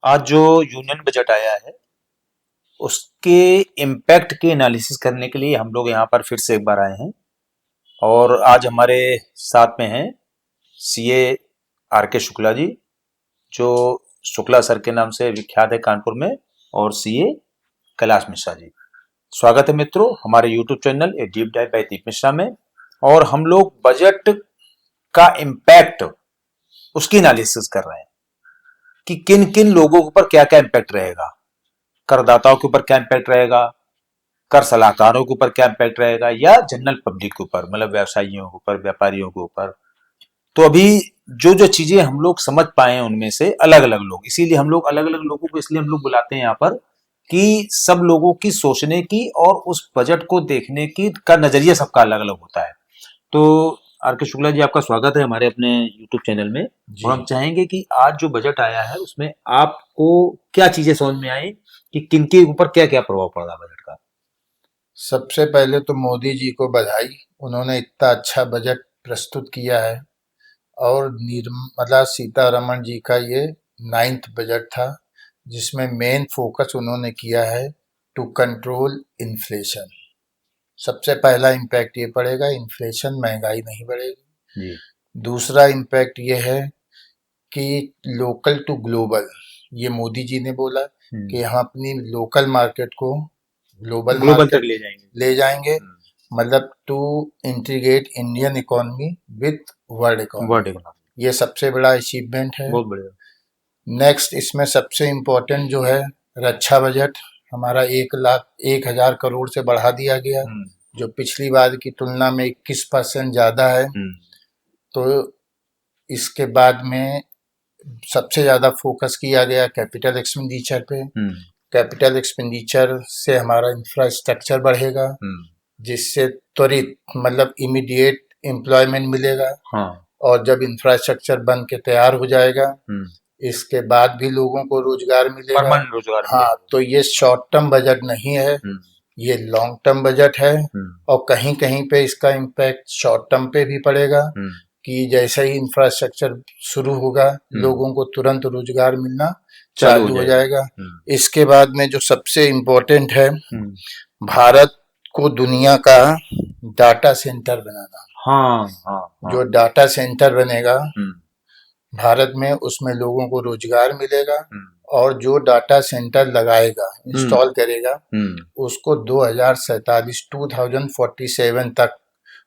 आज जो union budget आया है उसके इम्पैक्ट के एनालिसिस करने के लिए हम लोग यहाँ पर फिर से एक बार आए हैं। और आज हमारे साथ में हैं सीए आर के शुक्ला जी, जो शुक्ला सर के नाम से विख्यात है कानपुर में, और सीए कैलाश मिश्रा जी। स्वागत है मित्रों हमारे YouTube channel A deep dive by Deep Mishra में। और हम लोग बजट का इम्पैक्ट, उसकी एनालिसिस कर रहे हैं कि किन किन लोगों के ऊपर क्या क्या इम्पैक्ट रहेगा, करदाताओं के ऊपर क्या इम्पैक्ट रहेगा, कर सलाहकारों के ऊपर क्या इम्पैक्ट रहेगा, या जनरल पब्लिक के ऊपर, मतलब व्यवसायियों के ऊपर, व्यापारियों के ऊपर। तो अभी जो जो चीजें हम लोग समझ पाए हैं उनमें से अलग अलग लोग, इसीलिए हम लोग अलग अलग लोगों को इसलिए हम लोग बुलाते हैं यहाँ पर कि सब लोगों की सोचने की और उस बजट को देखने की का नजरिया सबका अलग अलग होता है। तो आर के शुक्ला जी, आपका स्वागत है हमारे अपने यूट्यूब चैनल में। और हम चाहेंगे कि आज जो बजट आया है उसमें आपको क्या चीजें समझ में आई कि किन के ऊपर क्या क्या प्रभाव पड़ रहा है बजट का। सबसे पहले तो मोदी जी को बधाई, उन्होंने इतना अच्छा बजट प्रस्तुत किया है। और निर्मला सीतारमण जी का ये 9th बजट था, जिसमें मेन फोकस उन्होंने किया है टू कंट्रोल इन्फ्लेशन। सबसे पहला इम्पैक्ट ये पड़ेगा, इन्फ्लेशन, महंगाई नहीं बढ़ेगी। जी। दूसरा इम्पैक्ट ये है कि लोकल टू ग्लोबल, ये मोदी जी ने बोला कि हम अपनी लोकल मार्केट को ग्लोबल ग्लोबल तक मार्केट ले जाएंगे। ले जाएंगे। मतलब to integrate Indian economy with world word economy, economy. ये सबसे बड़ा अचीवमेंट है। बहुत बढ़िया। नेक्स्ट इसमें सबसे इम्पोर्टेंट जो है, रक्षा बजट हमारा 1,01,000 करोड़ से बढ़ा दिया गया, जो पिछली बार की तुलना में 21% ज़्यादा है। तो इसके बाद में सबसे ज़्यादा फोकस किया गया कैपिटल एक्सपेंडिचर पे। कैपिटल एक्सपेंडिचर से हमारा इंफ्रास्ट्रक्चर बढ़ेगा, जिससे त्वरित मतलब इमीडिएट एम्प्लॉयमेंट मिलेगा। हाँ। और जब इंफ्रास्ट्रक्चर बन के तैयार हो जाएगा, इसके बाद भी लोगों को रोजगार मिलेगा। परमानेंट रोजगार हाँ, मिलेगा। तो ये शॉर्ट टर्म बजट नहीं है, ये लॉन्ग टर्म बजट है। और कहीं कहीं पे इसका इम्पैक्ट शॉर्ट टर्म पे भी पड़ेगा कि जैसे ही इंफ्रास्ट्रक्चर शुरू होगा, लोगों को तुरंत रोजगार मिलना चालू हो जाएगा। इसके बाद में जो सबसे इम्पोर्टेंट है, भारत को दुनिया का डाटा सेंटर बनाना। हाँ, हाँ, हाँ। जो डाटा सेंटर बनेगा भारत में, उसमें लोगों को रोजगार मिलेगा। और जो डाटा सेंटर लगाएगा, इंस्टॉल करेगा, उसको 2047 तक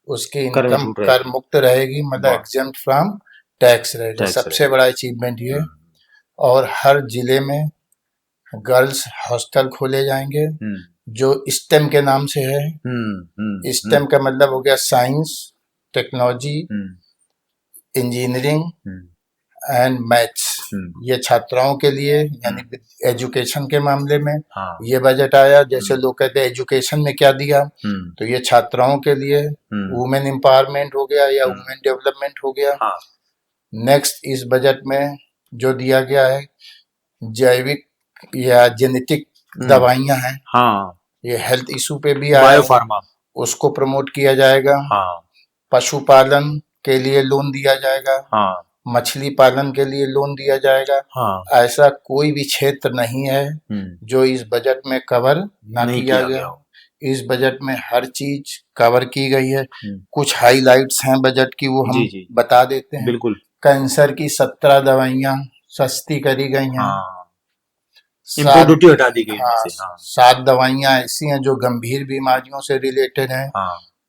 उसकी इनकम कर मुक्त रहेगी, मतलब एग्जेम्प्ट फ्रॉम टैक्स रहेगा। सबसे बड़ा अचीवमेंट ये। और हर जिले में गर्ल्स हॉस्टल खोले जाएंगे, जो स्टेम के नाम से है। स्टेम का मतलब हो गया science, technology, engineering and maths. ये छात्राओं के लिए, यानी एजुकेशन के मामले में ये बजट आया। जैसे लोग कहते हैं एजुकेशन में क्या दिया, तो ये छात्राओं के लिए वुमेन एम्पावरमेंट हो गया या वुमेन डेवलपमेंट हो गया। नेक्स्ट इस बजट में जो दिया गया है, जैविक या जेनेटिक दवाइयां हैं। ये हेल्थ इशू पे भी आया है, उसको प्रमोट किया जाएगा। पशुपालन के लिए लोन दिया जाएगा, मछली पालन के लिए लोन दिया जाएगा। ऐसा कोई भी क्षेत्र नहीं है जो इस बजट में कवर ना किया गया हो। इस बजट में हर चीज कवर की गई है। कुछ हाइलाइट्स हैं बजट की, वो हम बता देते हैं। बिल्कुल। कैंसर की 17 दवाइयां सस्ती करी गई हैं। हटा दी गई। 7 दवाइयां ऐसी हैं जो गंभीर बीमारियों से रिलेटेड हैं,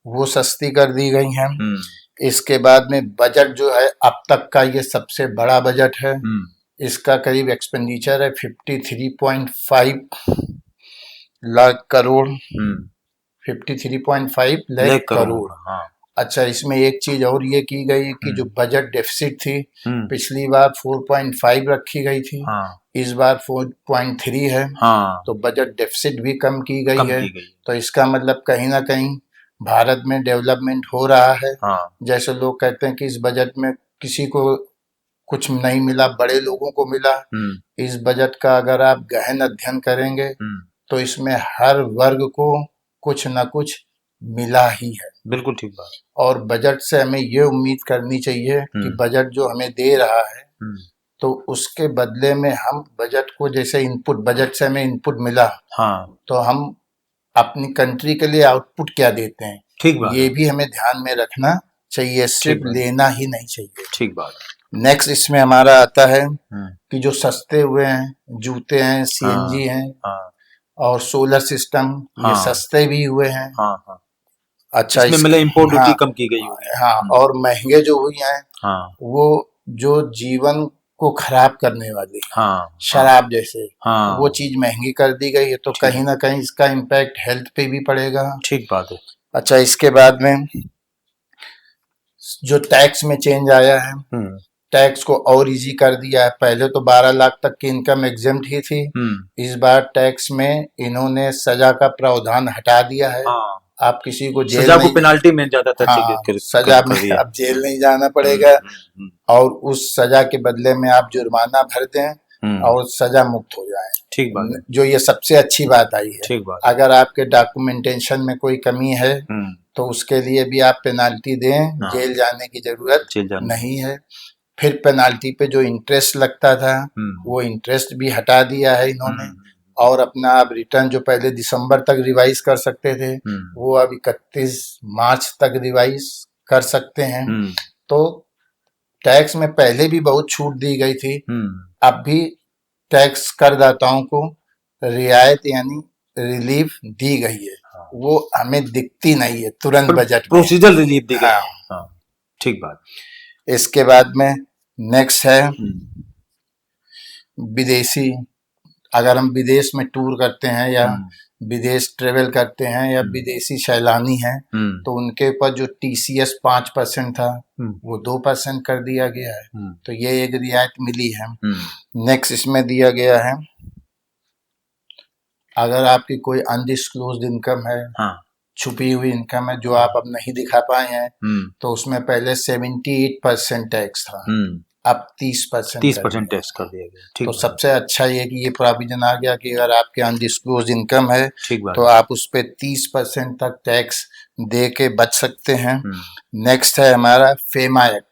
वो सस्ती कर दी गई हैं। इसके बाद में बजट जो है, अब तक का ये सबसे बड़ा बजट है। इसका करीब एक्सपेंडिचर है 53.5 लाख करोड़। 53.5 लाख करोड़। अच्छा, इसमें एक चीज और ये की गई कि जो बजट डेफिसिट थी, पिछली बार 4.5 रखी गई थी, इस बार 4.3 है। तो बजट डेफिसिट भी कम की गई है। तो इसका मतलब कहीं ना कहीं भारत में डेवलपमेंट हो रहा है। जैसे लोग कहते हैं कि इस बजट में किसी को कुछ नहीं मिला, बड़े लोगों को मिला। इस बजट का अगर आप गहन अध्ययन करेंगे तो इसमें हर वर्ग को कुछ न कुछ मिला ही है। बिल्कुल ठीक बात। और बजट से हमें ये उम्मीद करनी चाहिए कि बजट जो हमें दे रहा है, तो उसके बदले में हम बजट को, जैसे इनपुट, बजट से हमें इनपुट मिला, हाँ, तो हम अपनी कंट्री के लिए आउटपुट क्या देते हैं, ठीक बात ये है, भी हमें ध्यान में रखना चाहिए, सिर्फ ठीक बात। लेना ही नहीं चाहिए। ठीक बात है। नेक्स्ट इसमें हमारा आता है कि जो सस्ते हुए हैं, जूते हैं, सीएनजी हैं हाँ, और सोलर सिस्टम, ये हाँ, सस्ते भी हुए हैं। हाँ, हाँ, अच्छा, इसमें इस मतलब इम्पोर्ट ड्यूटी हाँ कम की गई होगी। हाँ, और महंगे जो हुई हैं हाँ, वो जो जीवन को खराब करने वाली है, हाँ, हाँ, शराब जैसे, हाँ, वो चीज महंगी कर दी गई है, तो ठीक, कहीं ना कहीं इसका इम्पैक्ट हेल्थ पे भी पड़ेगा। ठीक बात है। अच्छा, इसके बाद में जो टैक्स में चेंज आया है, हम्म, टैक्स को और इजी कर दिया है। पहले तो 12 लाख तक की इनकम एग्जेम्प्ट ही थी, इस बार टैक्स में इन्होंने सजा का प्रावधान हटा दिया है। हाँ, आप किसी को जेल सजा को नहीं, पेनाल्टी में ज्यादातर चीजें हाँ, सजा में कर दिया। अब जेल नहीं जाना पड़ेगा, और उस सजा के बदले में आप जुर्माना भर दें और सजा मुक्त हो जाए। ठीक बात है, जो ये सबसे अच्छी बात आई है। ठीक बात है। अगर आपके डॉक्यूमेंटेशन में कोई कमी है तो उसके लिए भी आप पेनाल्टी दें, हाँ, जेल जाने की जरूरत जेल जाने नहीं है। फिर पेनाल्टी पे जो इंटरेस्ट लगता था, वो इंटरेस्ट भी हटा दिया है इन्होंने, और अपना आप रिटर्न जो पहले दिसंबर तक रिवाइज कर सकते थे, वो अब 31 मार्च तक रिवाइज कर सकते हैं। तो टैक्स में पहले भी बहुत छूट दी गई थी, अब भी टैक्स करदाताओं को रियायत यानी रिलीफ दी गई है, वो हमें दिखती नहीं है तुरंत बजट में। प्रोसीजर रिलीफ दी गई है। हाँ, हाँ, ठीक बात। इसके बाद में नेक्स्ट है विदेशी, अगर हम विदेश में टूर करते हैं या विदेश ट्रेवल करते हैं या विदेशी सैलानी हैं, तो उनके ऊपर जो TCS 5% था वो 2% कर दिया गया है, तो ये एक रियायत मिली है। नेक्स्ट इसमें दिया गया है, अगर आपकी कोई अनडिस्क्लोज्ड इनकम है, हाँ, छुपी हुई इनकम है जो आप अब नहीं दिखा पाए हैं, तो उसमें पहले 78% टैक्स था, अब 30% 30% टैक्स कर दिया गया। ठीक तो बात। सबसे अच्छा ये कि ये प्रोविजन आ गया कि अगर आपके अनडिस्क्लोज इनकम है ठीक बात तो आप उस पे 30% तक टैक्स दे के बच सकते हैं। नेक्स्ट है हमारा फेमा एक्ट।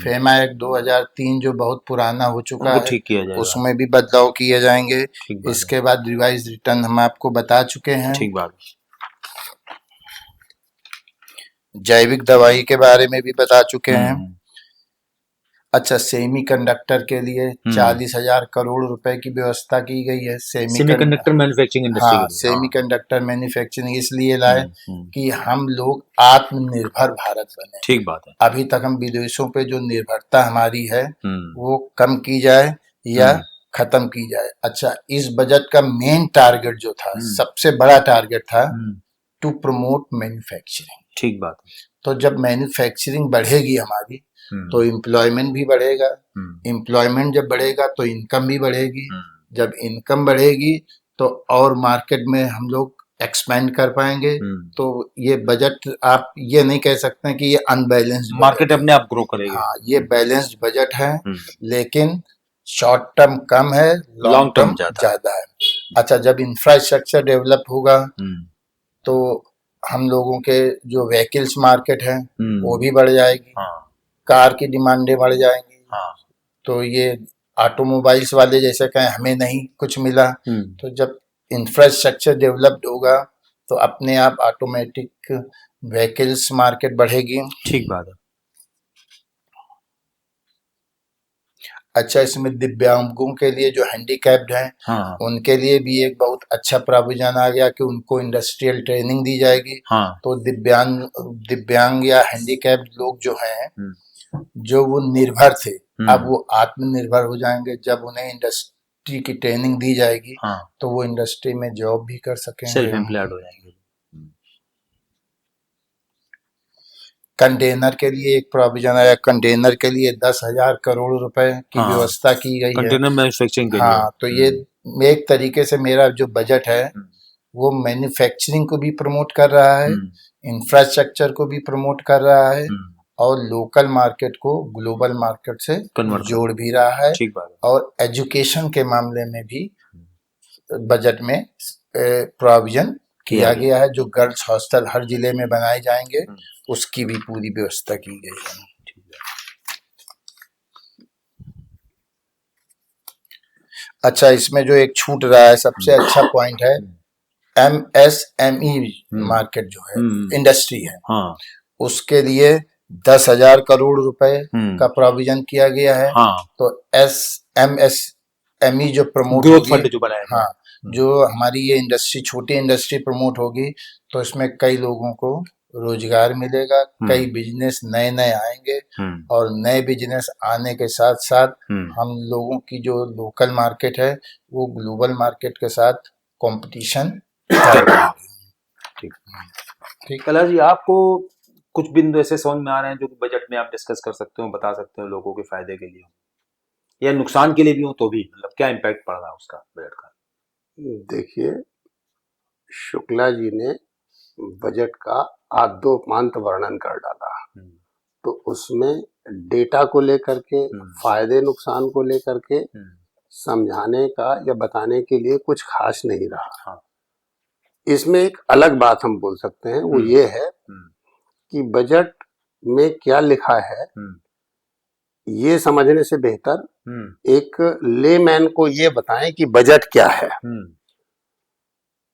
फेमा एक्ट 2003 जो बहुत पुराना हो चुका उनको है, ठीक किया जाएगा। उसमें भी बदलाव किए जाएंगे। ठीक बात है। इसके बाद रिवाइज रिटर्न हम आपको बता चुके हैं। ठीक बात। जैविक दवाई के बारे में भी बता चुके हैं। अच्छा, सेमीकंडक्टर के लिए 40,000 करोड़ रुपए की व्यवस्था की गई है। सेमीकंडक्टर मैन्युफैक्चरिंग इंडस्ट्री हाँ, के लिए। सेमीकंडक्टर मैन्युफैक्चरिंग इसलिए लाए कि हम लोग आत्मनिर्भर भारत बने। ठीक बात है। अभी तक हम विदेशों पे जो निर्भरता हमारी है वो कम की जाए या खत्म की जाए। अच्छा, इस बजट का मेन टारगेट जो था, सबसे बड़ा टारगेट था टू प्रमोट मैन्युफैक्चरिंग। ठीक बात है। तो जब मैन्युफैक्चरिंग बढ़ेगी हमारी तो एम्प्लॉयमेंट भी बढ़ेगा, एम्प्लॉयमेंट जब बढ़ेगा तो इनकम भी बढ़ेगी, जब इनकम बढ़ेगी तो और मार्केट में हम लोग एक्सपेंड कर पाएंगे। तो ये बजट आप ये नहीं कह सकते कि ये अनबैलेंस्ड, मार्केट अपने आप ग्रो करेगी। हाँ, ये बैलेंस्ड बजट है, लेकिन शॉर्ट टर्म कम है, लॉन्ग टर्म ज्यादा है। अच्छा, जब इंफ्रास्ट्रक्चर डेवलप होगा तो हम लोगों के जो व्हीकल्स मार्केट है वो भी बढ़ जाएगी, कार की डिमांडें बढ़ जाएंगी। तो ये ऑटोमोबाइल्स वाले जैसे कहें हमें नहीं कुछ मिला, तो जब इंफ्रास्ट्रक्चर डेवलप्ड होगा तो अपने आप ऑटोमेटिक व्हीकल्स मार्केट बढ़ेगी। ठीक बात है। अच्छा, इसमें दिव्यांगों के लिए जो हैंडीकैप्ड हैं, उनके लिए भी एक बहुत अच्छा प्रोविजन आ गया कि उनको इंडस्ट्रियल ट्रेनिंग दी जाएगी। तो दिव्यांग या हैंडीकैप्ड लोग जो हैं, जो वो निर्भर थे, अब वो आत्मनिर्भर हो जाएंगे। जब उन्हें इंडस्ट्री की ट्रेनिंग दी जाएगी तो वो इंडस्ट्री में जॉब भी कर सकेंगे, सेल्फ एम्प्लॉयड हो जाएंगे। कंटेनर के लिए एक प्रोविजन आया, कंटेनर के लिए 10,000 करोड़ रुपए की व्यवस्था की गई है कंटेनर मैन्युफैक्चरिंग के लिए। हाँ, तो ये एक तरीके से मेरा जो बजट है वो मैन्युफैक्चरिंग को भी प्रमोट कर रहा है, इंफ्रास्ट्रक्चर को भी प्रमोट कर रहा है, और लोकल मार्केट को ग्लोबल मार्केट से जोड़ भी रहा है। और एजुकेशन के मामले में भी बजट में प्रोविजन किया गया है। जो गर्ल्स हॉस्टल हर जिले में बनाए जाएंगे उसकी भी पूरी व्यवस्था की गई है। अच्छा, इसमें जो एक छूट रहा है सबसे अच्छा पॉइंट है MSME मार्केट जो है, इंडस्ट्री है, हाँ, उसके लिए 10,000 करोड़ रुपए का प्रोविजन किया गया है। हाँ, तो MSME जो प्रमोट ग्रोथ होगी, फंड जो बनाया गया। हाँ, जो हमारी ये इंडस्ट्री, छोटी इंडस्ट्री प्रमोट होगी, तो इसमें कई लोगों को रोजगार मिलेगा, कई बिजनेस नए नए आएंगे, और नए बिजनेस आने के साथ साथ हम लोगों की जो लोकल मार्केट है वो ग्लोबल मार्केट के साथ कंपटीशन ठीक। ठीक, कलर जी, आपको कुछ बिंदु ऐसे समझ में आ रहे हैं जो बजट में आप डिस्कस कर सकते हो, बता सकते हो लोगों के फायदे के लिए या नुकसान के लिए भी हो, तो भी मतलब क्या इम्पैक्ट पड़ रहा है उसका बजट का? देखिए, शुक्ला जी ने बजट का आद्योपांत वर्णन कर डाला, तो उसमें डेटा को लेकर के, फायदे नुकसान को लेकर के समझाने का या बताने के लिए कुछ खास नहीं रहा। इसमें एक अलग बात हम बोल सकते हैं, वो ये है कि बजट में क्या लिखा है ये समझने से बेहतर एक लेमैन को ये बताएं कि बजट क्या है।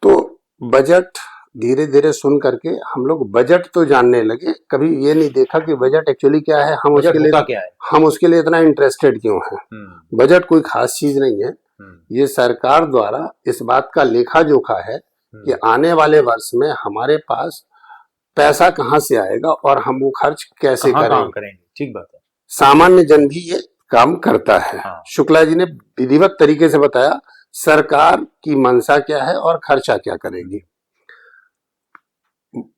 तो बजट धीरे धीरे सुन करके हम लोग बजट तो जानने लगे, कभी ये नहीं देखा कि बजट एक्चुअली क्या है, हम उसके लिए इतना इंटरेस्टेड क्यों हैं। बजट कोई खास चीज नहीं है, ये सरकार द्वारा इस बात का लेखा जोखा है कि आने वाले वर्ष में हमारे पास पैसा कहाँ से आएगा और हम वो खर्च कैसे करेंगे। ठीक बात है। सामान्य जन भी ये काम करता है। शुक्ला जी ने विधिवत तरीके से बताया सरकार की मंशा क्या है और खर्चा क्या करेगी।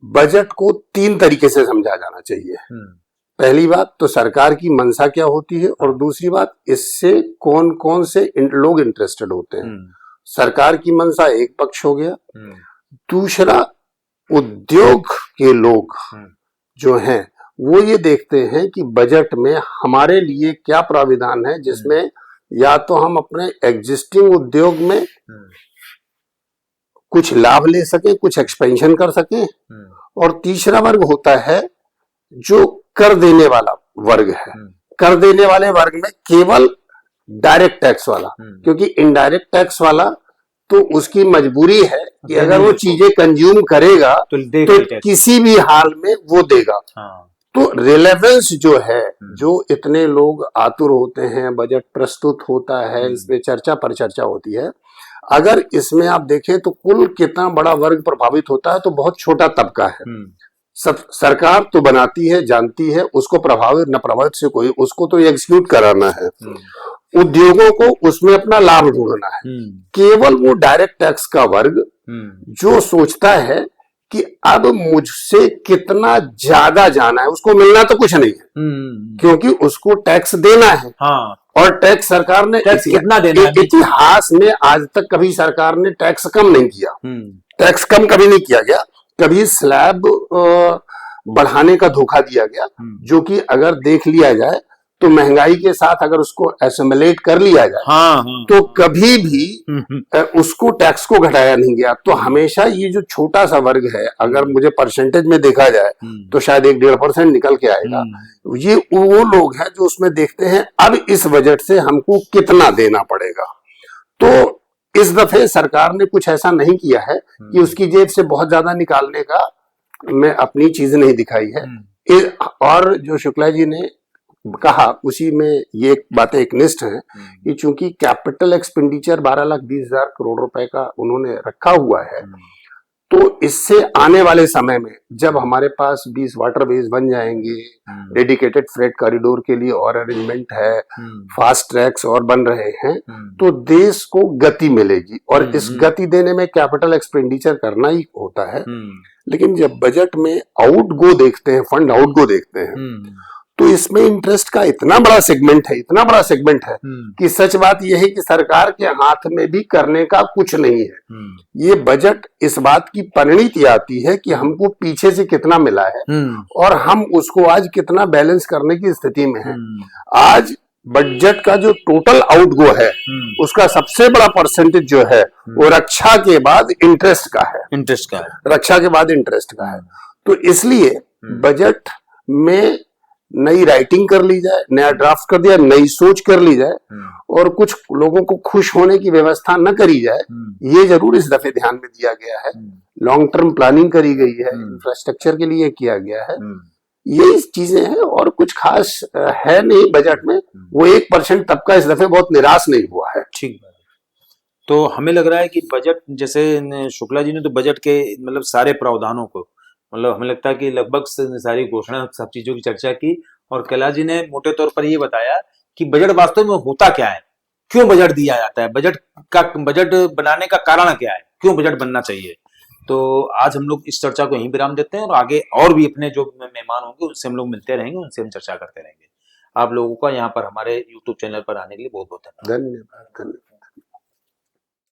बजट को 3 तरीके से समझा जाना चाहिए। पहली बात तो सरकार की मंशा क्या होती है, और दूसरी बात इससे कौन कौन से लोग इंटरेस्टेड होते हैं। सरकार की मंशा एक पक्ष हो गया, दूसरा उद्योग के लोग जो हैं वो ये देखते हैं कि बजट में हमारे लिए क्या प्राविधान है जिसमें या तो हम अपने एग्जिस्टिंग उद्योग में कुछ लाभ ले सके, कुछ एक्सपेंशन कर सके, और तीसरा वर्ग होता है जो कर देने वाला वर्ग है। कर देने वाले वर्ग में केवल डायरेक्ट टैक्स वाला, क्योंकि इनडायरेक्ट टैक्स वाला तो उसकी मजबूरी है कि अगर वो चीजें कंज्यूम करेगा तो किसी भी हाल में वो देगा। तो रिलेवेंस जो है, जो इतने लोग आतुर होते हैं, बजट प्रस्तुत होता है, इसमें चर्चा पर चर्चा होती है, अगर इसमें आप देखें तो कुल कितना बड़ा वर्ग प्रभावित होता है, तो बहुत छोटा तबका है। सरकार तो बनाती है, जानती है, उसको प्रभावित न प्रभावित से कोई, उसको तो एग्जीक्यूट कराना है। उद्योगों को उसमें अपना लाभ ढूंढना है। केवल वो डायरेक्ट टैक्स का वर्ग जो सोचता है कि अब मुझसे कितना ज्यादा जाना है, उसको मिलना तो कुछ नहीं है, क्योंकि उसको टैक्स देना है। और टैक्स सरकार ने कितना देना है? इतिहास में आज तक कभी सरकार ने टैक्स कम नहीं किया। टैक्स कम कभी नहीं किया गया, कभी स्लैब बढ़ाने का धोखा दिया गया, जो कि अगर देख लिया जाए तो महंगाई के साथ अगर उसको एसिमुलेट कर लिया जाए तो कभी भी उसको टैक्स को घटाया नहीं गया। तो हमेशा ये जो छोटा सा वर्ग है, अगर मुझे परसेंटेज में देखा जाए तो शायद 1-1.5% निकल के आएगा। ये वो लोग हैं जो उसमें देखते हैं अब इस बजट से हमको कितना देना पड़ेगा। तो इस दफे सरकार ने कुछ ऐसा नहीं किया है कि उसकी जेब से बहुत ज्यादा निकालने का मैं अपनी चीज नहीं दिखाई है। और जो शुक्ला जी ने कहा उसी में ये बातें एकनिष्ठ हैं कि चूंकि कैपिटल एक्सपेंडिचर 12,20,000 करोड़ रुपए का उन्होंने रखा हुआ है, तो इससे आने वाले समय में जब हमारे पास 20 वाटरवेज बन जाएंगे, डेडिकेटेड फ्रेट कॉरिडोर के लिए और अरेंजमेंट है, फास्ट ट्रैक्स और बन रहे हैं, तो देश को गति मिलेगी। और इस गति देने में कैपिटल एक्सपेंडिचर करना ही होता है। लेकिन जब बजट में आउट गो देखते हैं, फंड आउट गो देखते हैं, तो इसमें इंटरेस्ट का इतना बड़ा सेगमेंट है कि सच बात यह है कि सरकार के हाथ में भी करने का कुछ नहीं है। ये बजट इस बात की परिणति आती है कि हमको पीछे से कितना मिला है और हम उसको आज कितना बैलेंस करने की स्थिति में है। आज बजट का जो टोटल आउटगो है उसका सबसे बड़ा परसेंटेज जो है वो रक्षा के बाद इंटरेस्ट का है। रक्षा के बाद इंटरेस्ट का है। तो इसलिए बजट में नई राइटिंग कर ली जाए, नया ड्राफ्ट कर दिया, नई सोच कर ली जाए और कुछ लोगों को खुश होने की व्यवस्था न करी जाए, ये जरूर इस दफे ध्यान में दिया गया है। लॉन्ग टर्म प्लानिंग करी गई है, इंफ्रास्ट्रक्चर के लिए किया गया है, ये चीजें हैं और कुछ खास है नहीं बजट में। वो 1% तबका इस दफे बहुत निराश नहीं हुआ है। ठीक बात है। तो हमें लग रहा है कि बजट, जैसे शुक्ला जी ने तो बजट के मतलब सारे प्रावधानों को, मतलब हमें लगता है कि लगभग सारी घोषणा, सब चीजों की चर्चा की, और कैलाश जी ने मोटे तौर पर ये बताया कि बजट वास्तव में होता क्या है, क्यों बजट दिया जाता है, बजट बनाने का कारण क्या है, क्यों बजट बनना चाहिए। तो आज हम लोग इस चर्चा को यहीं विराम देते हैं और आगे और भी अपने जो मेहमान होंगे उनसे हम लोग मिलते रहेंगे, उनसे हम चर्चा करते रहेंगे। आप लोगों का यहाँ पर हमारे YouTube चैनल पर आने के लिए बहुत बहुत धन्यवाद। धन्यवाद।